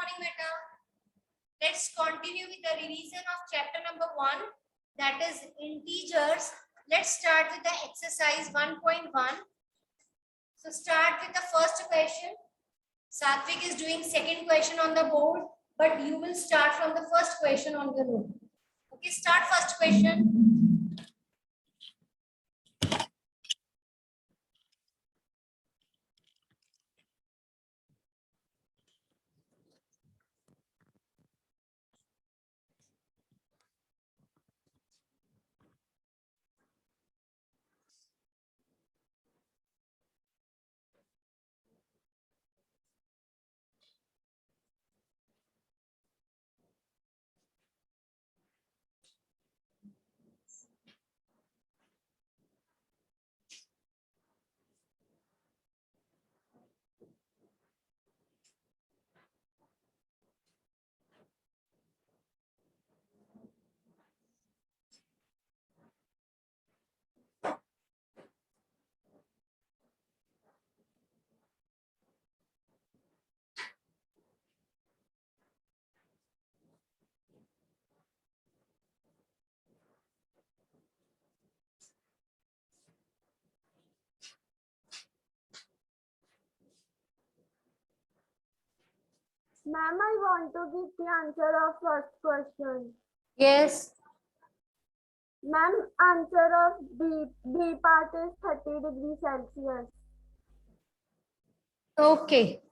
morning, beta. Let's continue with the revision of chapter number 1, that is integers. Let's start with the exercise 1.1. So start with the first question. Satvik is doing second question on the board, but you will start from the first question on the note. Okay, start first question. Ma'am, I want to give the answer of first question. Yes. Ma'am, answer of B part is 30 degrees Celsius. Okay.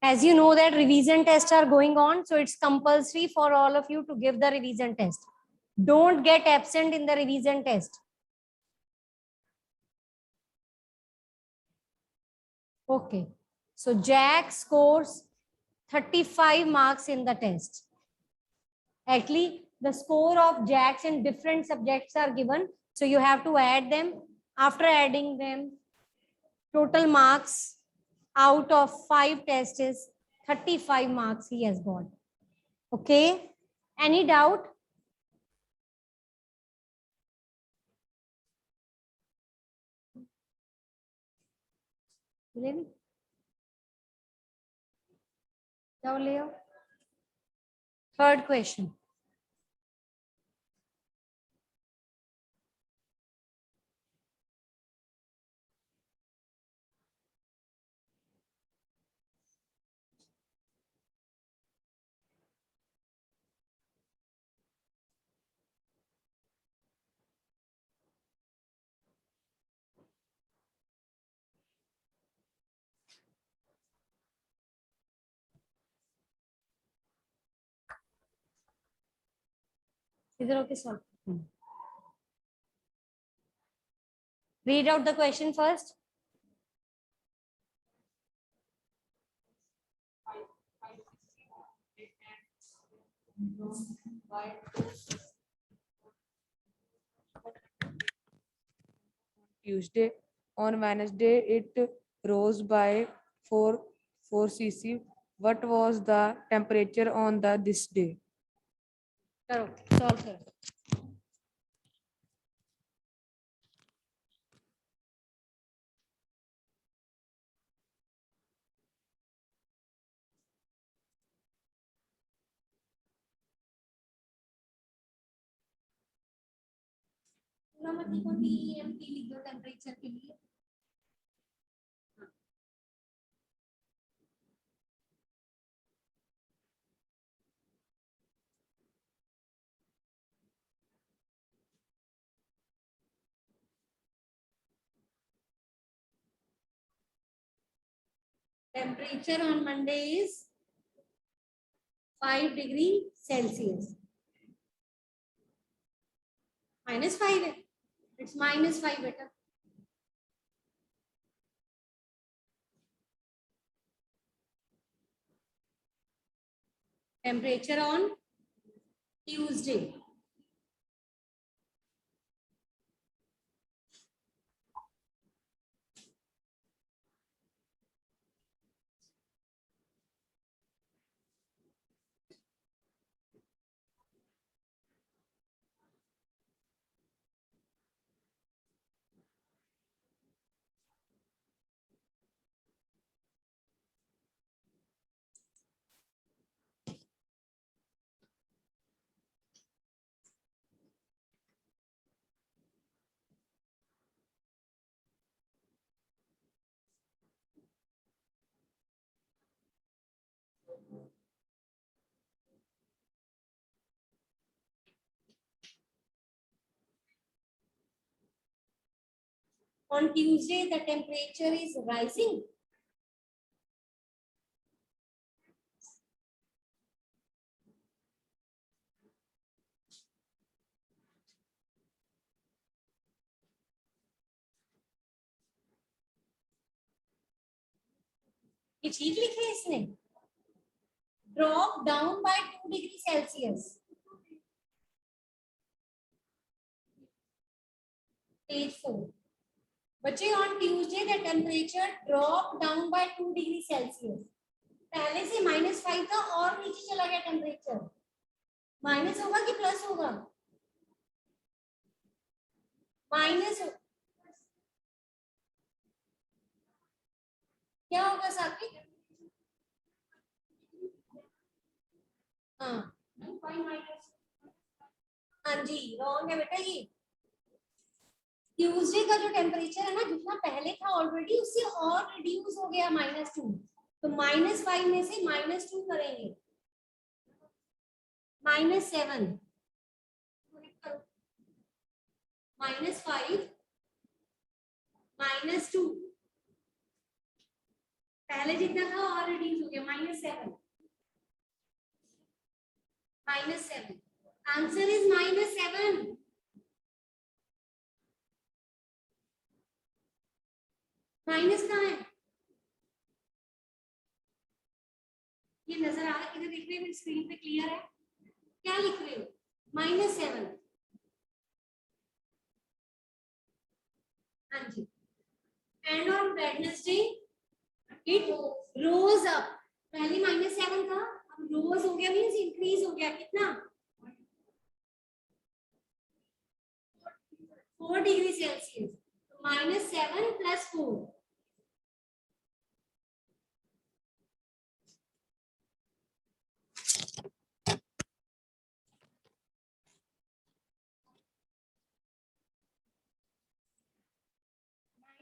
As you know that revision tests are going on, so it's compulsory for all of you to give the revision test. Don't get absent in the revision test. Okay. So Jack scores 35 marks in the test. Actually, the score of Jacks in different subjects are given. So you have to add them. After adding them, total marks out of 5 tests is 35 marks he has got. Okay. Any doubt? Third question. Okay, solve. Read out the question first. Tuesday. On Wednesday, it rose by 4 cc. What was the temperature on this day? Solve. Temperature के लिए Temperature on Monday is 5 degree Celsius. -5 है. It's -5 बेटा. Temperature on Tuesday. On Tuesday, the temperature is rising. ये ठीक लिखे इसने. Drop down by 2 degree Celsius. Page 4. बच्चे on Tuesday the temperature dropped down by 2 degree Celsius. पहले से -5 था और नीचे चला गया टेम्परेचर. माइनस होगा कि प्लस होगा? माइनस. क्या होगा साकिब? हाँ हाँ जी, रॉन्ग है बेटा ये. ट्यूसडे का जो टेम्परेचर है ना, जितना पहले था ऑलरेडी, उससे और रिड्यूस हो गया -2. तो -5 में से -2 करेंगे. -7 -5 -2. पहले जितना था और रिड्यूस हो गया -7. -7. Answer is -7. माइनस कहाँ है? ये नजर आ रहा है? इधर देख रहे हैं, स्क्रीन पे क्लियर है? क्या लिख रहे हो? -7. हाँ जी. And on Wednesday it rose up. पहले -7 था, अब रोज हो गया, मींस इंक्रीज हो गया. कितना? 4 डिग्री सेल्सियस. -7 + 4.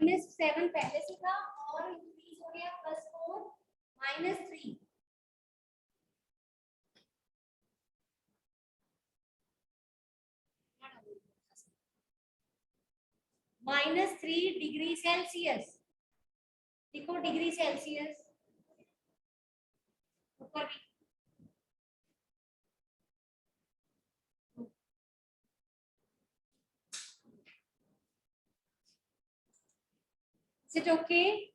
-7 पहले से था और इंक्रीज हो गया +4 -3. -3 डिग्री सेल्सियस. देखो डिग्री सेल्सियस ऊपर भी. Is it okay?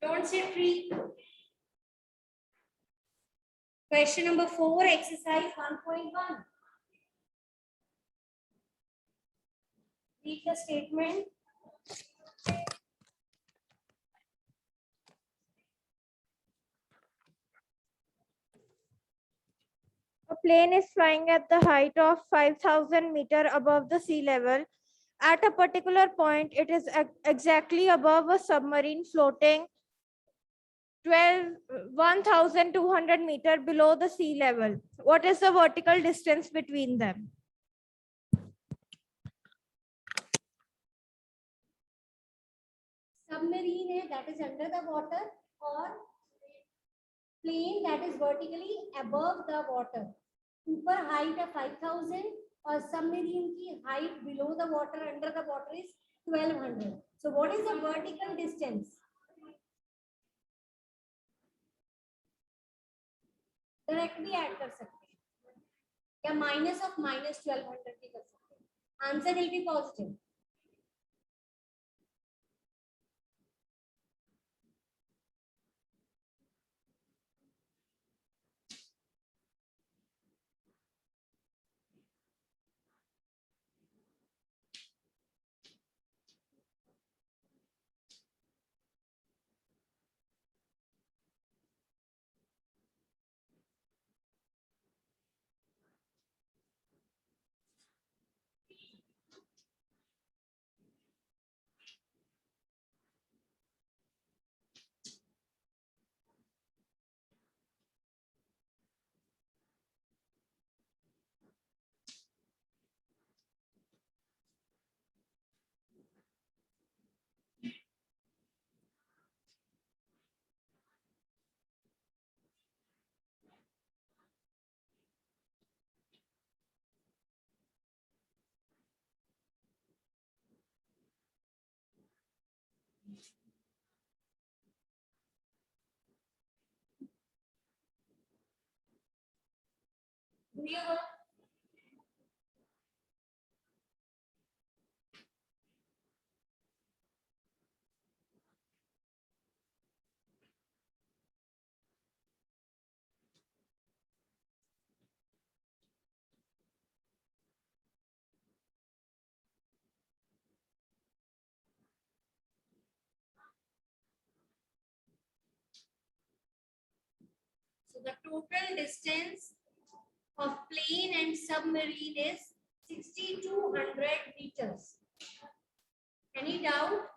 Don't sit free. Question number 4, exercise 1.1. Read the statement. A plane is flying at the height of 5,000 meters above the sea level. At a particular point, it is exactly above a submarine floating 1,200 meter below the sea level. What is the vertical distance between them? Submarine है, that is under the water, और plane that is vertically above the water. ऊपर height है 5,000 और submarine की height below the water, under the water is 1,200. So what is the vertical distance? Directly add कर सकते हैं या माइनस ऑफ माइनस 1,200 भी कर सकते हैं. Answer will be positive. So the total distance of plane and submarine is 6,200 meters. Any doubt?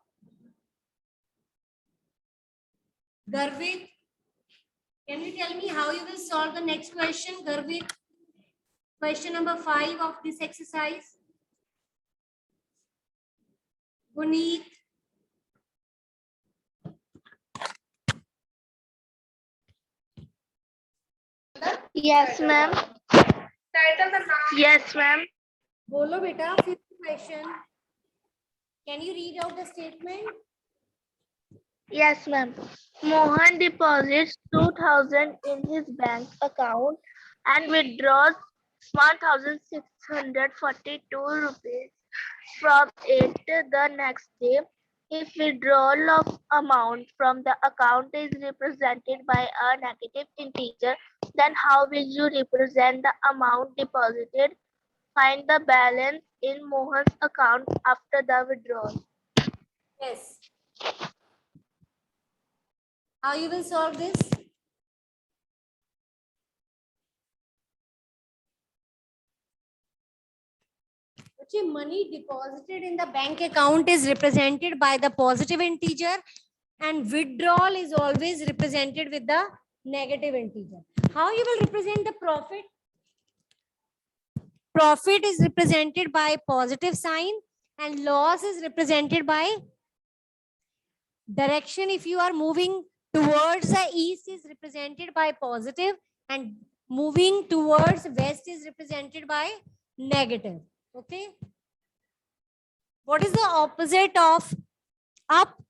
Garvit, can you tell me how you will solve the next question? Garvit, question number 5 of this exercise. Puneet. Yes, ma'am. Yes, ma'am. Bolo beta, fifth question. Can you read out the statement? Yes, ma'am. Mohan deposits 2,000 in his bank account and withdraws 1,642 rupees from it the next day. If withdrawal of amount from the account is represented by a negative integer, then how will you represent the amount deposited? Find the balance in Mohan's account after the withdrawal. Yes. How you will solve this? Okay, money deposited in the bank account is represented by the positive integer and withdrawal is always represented with the negative integer. How you will represent the profit? Profit is represented by positive sign and loss is represented by direction. If you are moving towards the east is represented by positive and moving towards west is represented by negative. Okay. What is the opposite of up?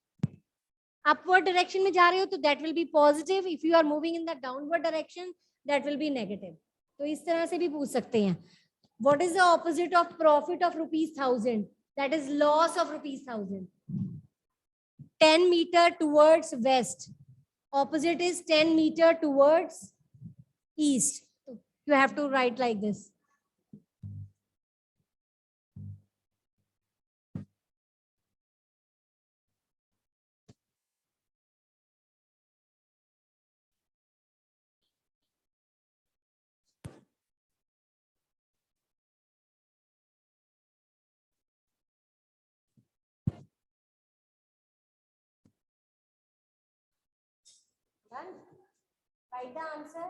Upward direction में जा रहे हो तो that will be positive. If you are moving in the downward direction, that will be negative. तो इस तरह से भी पूछ सकते हैं. What is the opposite of profit of ₹1,000? That is loss of ₹1,000. 10 meter towards west. Opposite is 10 meter towards east. You have to write like this. Done. Write the answer.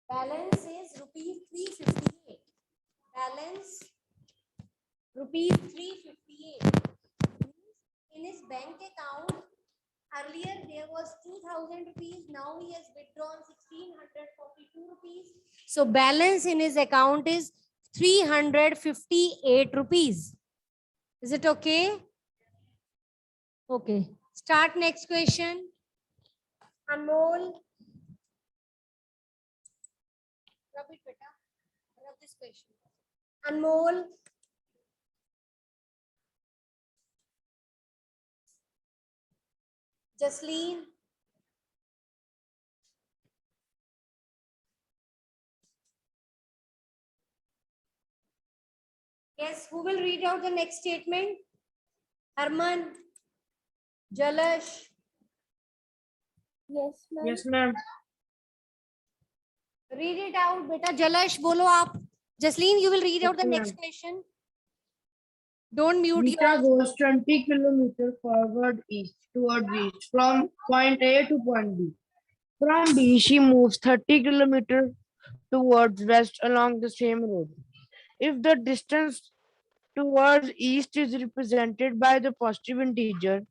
Balance is rupees 358. Balance rupees 358. In his bank account, earlier there was 2000 rupees. Now he has withdrawn 1642 rupees. So balance in his account is 358 rupees. Is it okay? Okay. Start next question. Anmol. Rub it, beta. Rub this question. Anmol. Jasleen. Yes, who will read out the next statement? Harman. Jalash. Yes, ma'am. Yes, ma'am. Read it out, beta. Jalash, bolo aap. Jasleen, you will read out the Okay, next ma'am. question. Don't mute Vita your. goes 20 kilometers forward east towards east from point A to point B. From B, she moves 30 kilometers towards west along the same road. If the distance towards east is represented by the positive integer,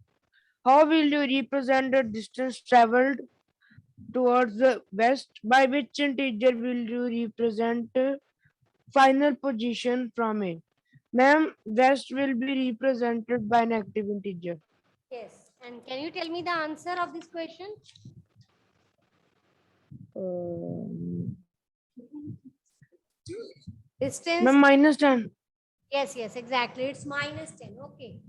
how will you represent the distance traveled towards the west? By which integer will you represent final position from A? Ma'am, west will be represented by negative integer. Yes. And can you tell me the answer of this question? Distance. Ma'am, minus 10. Yes, yes, exactly. It's minus 10. Okay.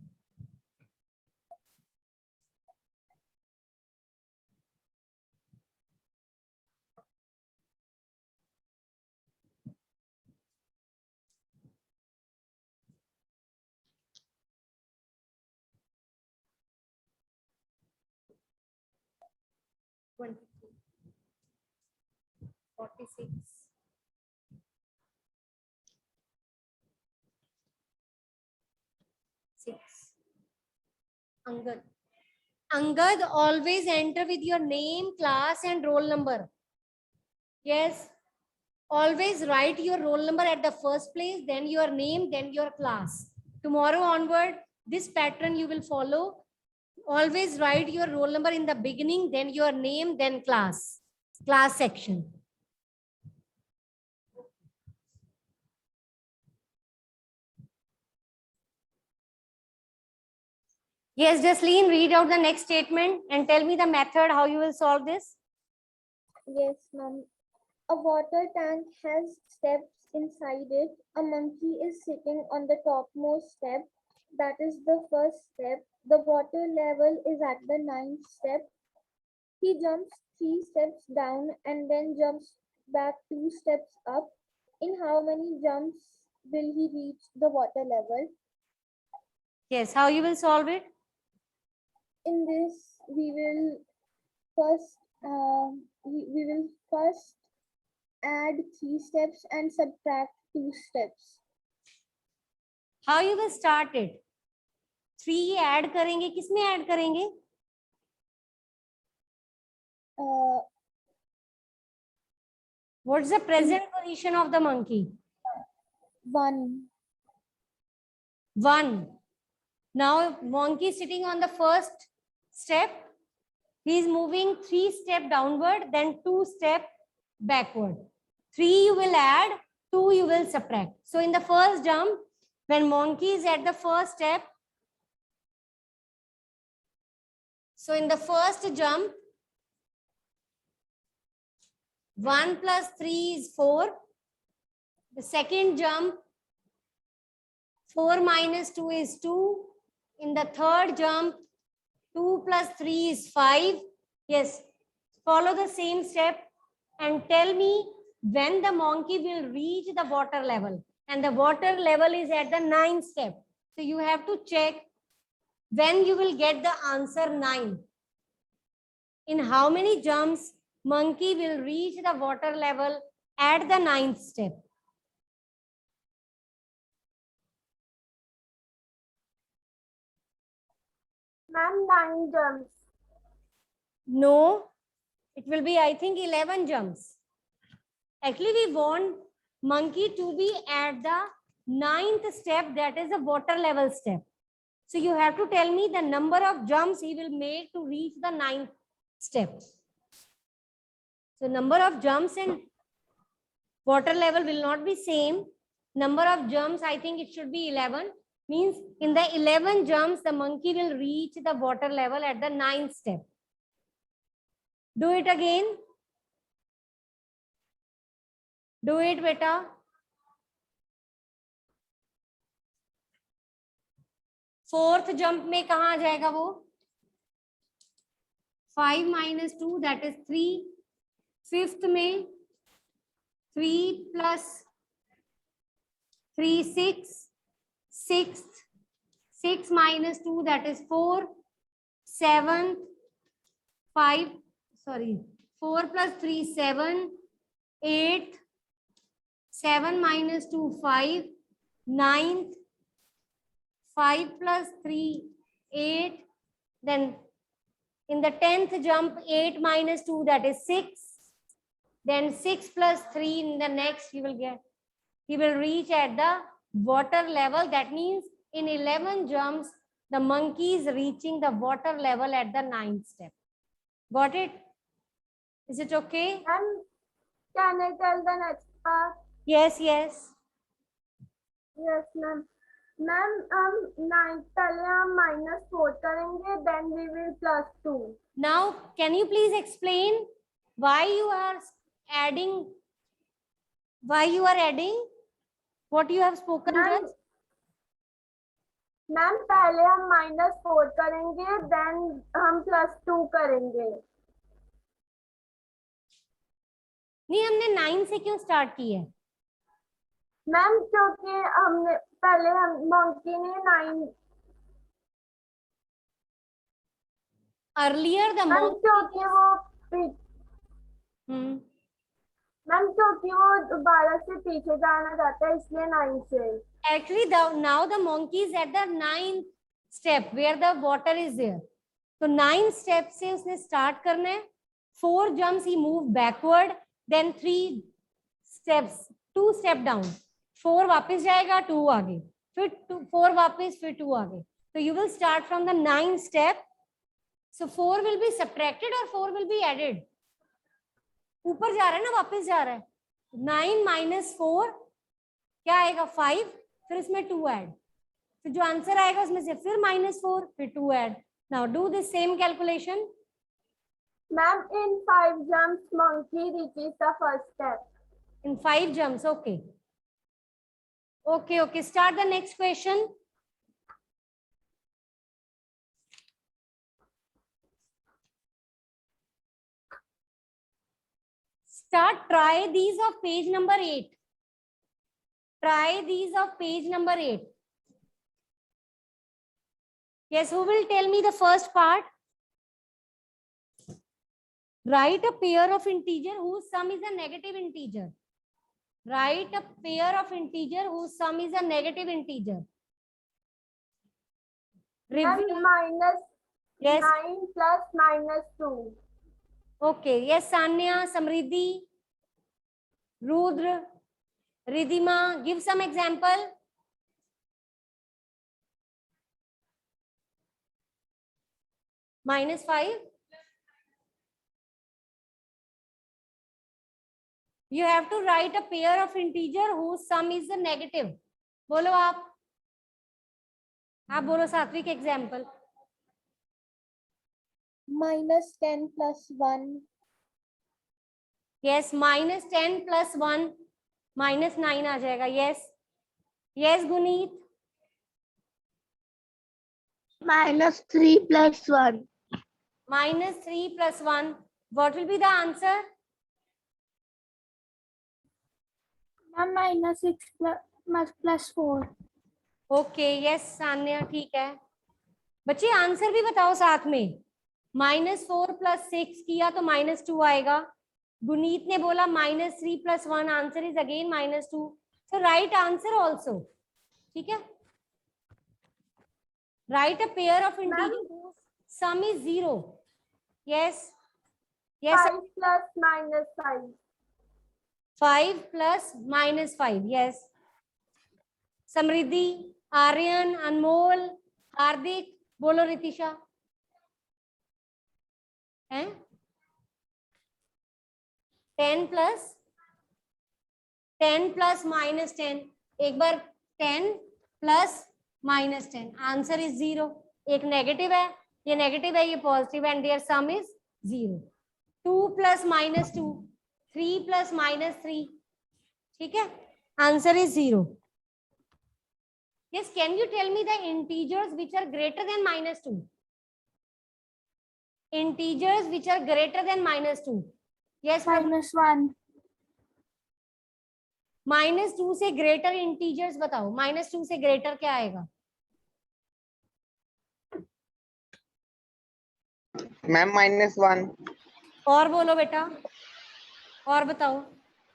Twenty-two. 46. Six. Angad. Angad, always enter with your name, class, and roll number. Yes. Always write your roll number at the first place, then your name, then your class. Tomorrow onward, this pattern you will follow. Always write your roll number in the beginning, then your name, then class section. Yes, Jasleen, read out the next statement and tell me the method how you will solve this. Yes, ma'am. A water tank has steps inside it. A monkey is sitting on the topmost step. That is the first step. The water level is at the ninth step. He jumps 3 steps down and then jumps back 2 steps up. In how many jumps will he reach the water level? Yes, how you will solve it? In this, we will first add 3 steps and subtract 2 steps. How you will start it? 3 add करेंगे, किसमें add करेंगे? What's the present position of the monkey? 1. 1. Now monkey is sitting on the first step. He is moving 3 steps downward, then 2 steps backward. 3 you will add, 2 you will subtract. So in the first jump, when monkey is at the first step, so in the first jump, 1 plus 3 is 4. The second jump, 4 minus 2 is 2. In the third jump, 2 plus 3 is 5. Yes, follow the same step and tell me when the monkey will reach the water level. And the water level is at the 9th step. So you have to check when you will get the answer 9. In how many jumps monkey will reach the water level at the 9th step? Ma'am, 9 jumps. No, It will be, I think, 11 jumps. Actually, we want monkey to be at the 9th step, that is the water level step. So you have to tell me the number of jumps he will make to reach the 9th step. So number of jumps in water level will not be same. Number of jumps, I think it should be 11. Means in the 11 jumps, the monkey will reach the water level at the 9th step. Do it again. Do it, beta. Fourth jump में कहाँ आ जाएगा वो? 5 minus 2, that is 3. Fifth में 3 plus 3, 6. Sixth, 6 minus 2, that is 4. 7th, 5, sorry, 4 plus 3, 7. 8th, 7 minus 2, 5. 9th, 5 plus 3, 8. Then in the 10th jump, 8 minus 2, that is 6. Then 6 plus 3 in the next, he will reach at the water level. That means in 11 jumps, the monkey is reaching the water level at the 9th step. Got it? Is it okay? And can I tell the next part? Yes, yes. Yes, ma'am. Ma'am हम 9 पहले हम -4 करेंगे, then we will +2. Now, can you please explain why you are adding what you have spoken just? Ma'am पहले हम -4 करेंगे, then हम +2 करेंगे. नहीं, हमने 9 से क्यों स्टार्ट की है? मैम क्योंकि हमने पहले हम मंकी ने 9 Earlier the मैम monkey. क्योंकि वो मैम क्योंकि वो दोबारा से पीछे जाना चाहता है, इसलिए 9 से. Actually, now the monkey is at the 9th step where the water is there. So 9 steps से उसने start करना है. 4 jumps he moved backward, then 3 steps, 2 step down. 4 वापस जाएगा, 2 आगे, फिर 4 वापस, फिर 2 आगे. So you will start from the 9th step. So 4 will be subtracted or 4 will be added. ऊपर जा रहा है ना, वापस जा रहा है. 9 minus 4 क्या आएगा? 5. फिर इसमें 2 ऐड, फिर जो आंसर आएगा उसमें से फिर -4, फिर 2 add. Now do this same calculation. Ma'am in 5 jumps monkey reaches the first step. In 5 jumps, okay. Okay, start the next question. Try these of page number 8. Try these of page number 8. Yes, who will tell me the first part? Write a pair of integer whose sum is a negative integer. Write a pair of integer whose sum is a negative integer. And Review. Yes. -9 plus -2. Okay. Yes, Sanya, Samriddhi, Rudra, Ridhima, give some example. -5. You have to write a pair of integer whose sum is a negative. बोलो आप बोलो सात्विक example. -10 plus 1. Yes, -10 plus 1, -9 आ जाएगा. Yes, yes, Guneet. -3 plus 1. -3 plus 1. What will be the answer? -6 plus 4. Okay, yes, Sanya ठीक है. बच्चे answer भी बताओ साथ में. -4 plus 6 किया तो -2 आएगा. गुनीत ने बोला -3 plus 1, answer is again -2. So right answer also. ठीक है. Write a pair of integer whose sum is 0. Yes. Yes. 5 plus minus 5. 5 plus minus 5. Yes. समृद्धि, आर्यन, अनमोल, हार्दिक, बोलो रितिशा। हैं? 10 plus minus 10. एक बार 10 plus minus 10. Answer is 0. एक नेगेटिव है, ये नेगेटिव है, ये positive, and their sum is 0. 2 plus minus 2. 3 plus minus 3. ठीक है, answer is 0. Yes, can you tell me the integers which are greater than minus 2? Integers which are greater than minus 2. Yes, Minus 1. minus 2 से greater integers बताओ. minus 2 से greater क्या आएगा? Ma'am -1। और बोलो बेटा, और बताओ.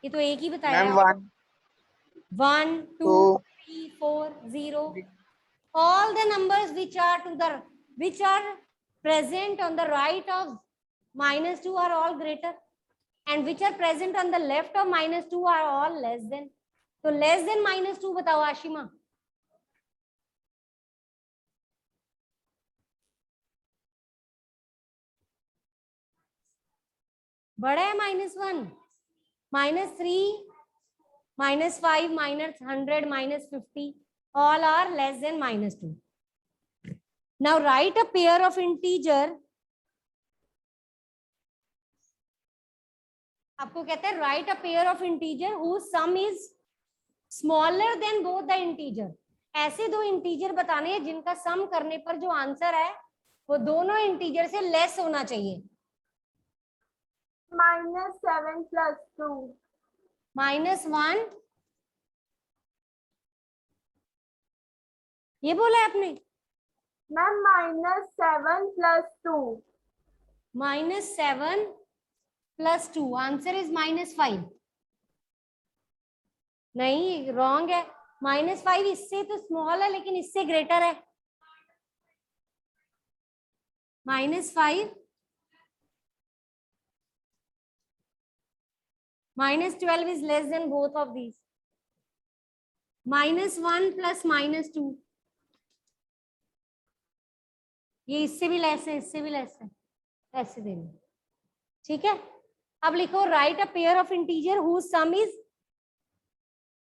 ये तो एक ही बताया. Ma'am 1 1 2 2 3 4 0. all the numbers which are present on the right of minus 2 are all greater, and which are present on the left of minus 2 are all less than. तो less than minus 2 बताओ आशिमा. बड़ा है -1, -3, -5, -100, -50, all are less than -2. Now write a pair of integer. आपको कहते हैं write a pair of integer whose sum is smaller than both the integer. ऐसे दो integer बताने हैं जिनका सम करने पर जो आंसर है वो दोनों इंटीजर से लेस होना चाहिए. -7 plus 2. -1. ये बोला है आपने. Ma'am -7 plus 2. -7 plus 2. Answer is -5. नहीं, रॉन्ग है. -5 इससे तो स्मॉल है लेकिन इससे ग्रेटर है. -5 -12 is less than both of these. -1 plus -2. ये इससे भी लेस है, इससे भी लेस है. ऐसे देना. ठीक है, अब लिखो right a pair of integer whose sum is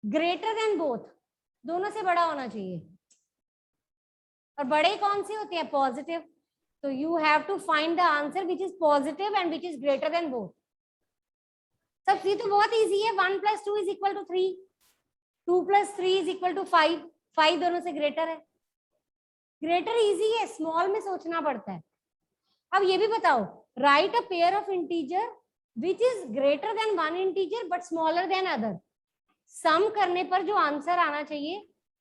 greater than both. दोनों से बड़ा होना चाहिए. और बड़े कौन से होते हैं? पॉजिटिव. तो you have to find the answer which is positive and which is greater than both. सब ये तो बहुत इजी है. 1 plus 2 is equal to 3. 2 plus 3 is equal to 5. 5 दोनों से ग्रेटर है. ग्रेटर इजी है, स्मॉल में सोचना पड़ता है. अब ये भी बताओ, write a pair of integer which is greater than one integer but smaller than other. Sum करने पर जो आंसर आना चाहिए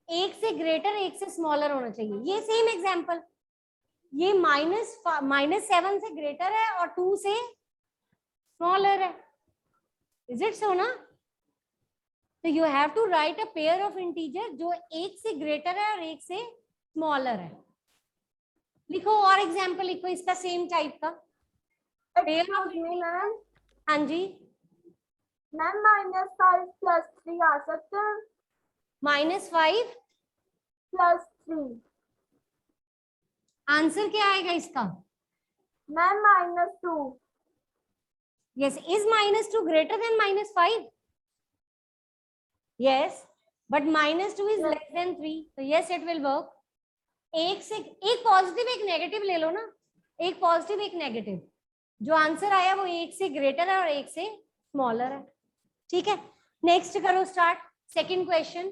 एक से ग्रेटर एक से स्मॉलर होना चाहिए. ये सेम एग्जांपल, ये -7 से ग्रेटर है और 2 से स्मॉलर है. इज इट सो ना? तो you have to write a pair of integer जो एक से ग्रेटर है और एक से स्मॉलर है. लिखो और एग्जांपल लिखो इसका सेम टाइप का. पेयर ऑफ मैम हाँ जी, मैम -5 plus 3 आ सकते हैं. -5 plus 3. आंसर क्या आएगा इसका? Ma'am -2. Yes, is -2 greater than -5? Yes, but -2 is less than 3. So yes, it will work. एक पॉजिटिव एक नेगेटिव ले लो ना. एक पॉजिटिव एक नेगेटिव. जो आंसर आया वो एक से ग्रेटर है और एक से स्मॉलर है. ठीक है, नेक्स्ट करो start. Second question.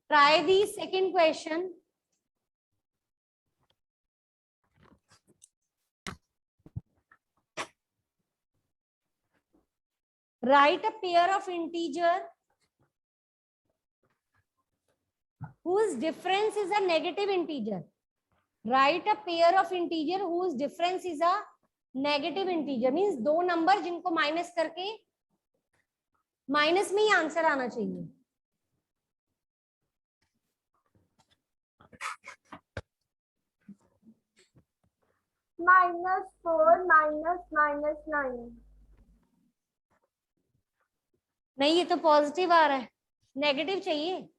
Try the second question. Write a pair of integer whose difference is a negative integer. Write a pair of integer whose difference is a negative integer. Means दो number जिनको minus करके minus में ही answer आना चाहिए. -4 -9. नहीं, ये तो positive आ रहा है, नेगेटिव चाहिए.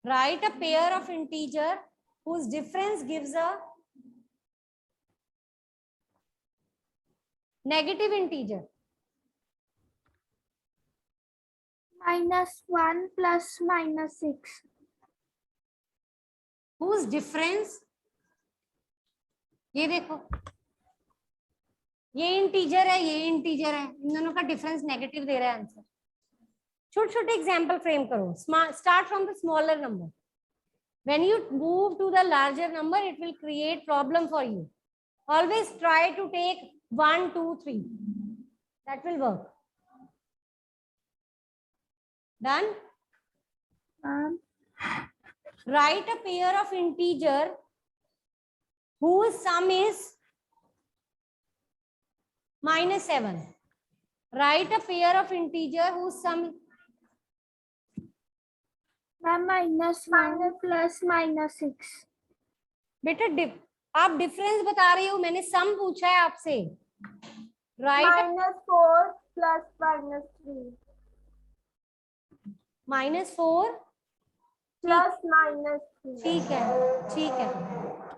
Right a pair of integer whose difference gives a negative integer. -1 plus -6. Whose difference, ये देखो, ये इंटीजर है, ये इंटीजर है, इन दोनों का डिफरेंस नेगेटिव दे रहा है आंसर. छोटे छोटे एग्जाम्पल फ्रेम करो. Start from the smaller number. When you move to the larger number, it will create problem for you. Always try to take 1, 2, 3. That will work. Done? Write a pair of integer whose sum is -7. Write a pair of integer whose sum. Ma'am, -1 plus -6. बेटा आप difference बता रही हो, मैंने सम पूछा है आपसे. Right. -4 plus -3 -4. plus -3. ठीक है, ठीक है.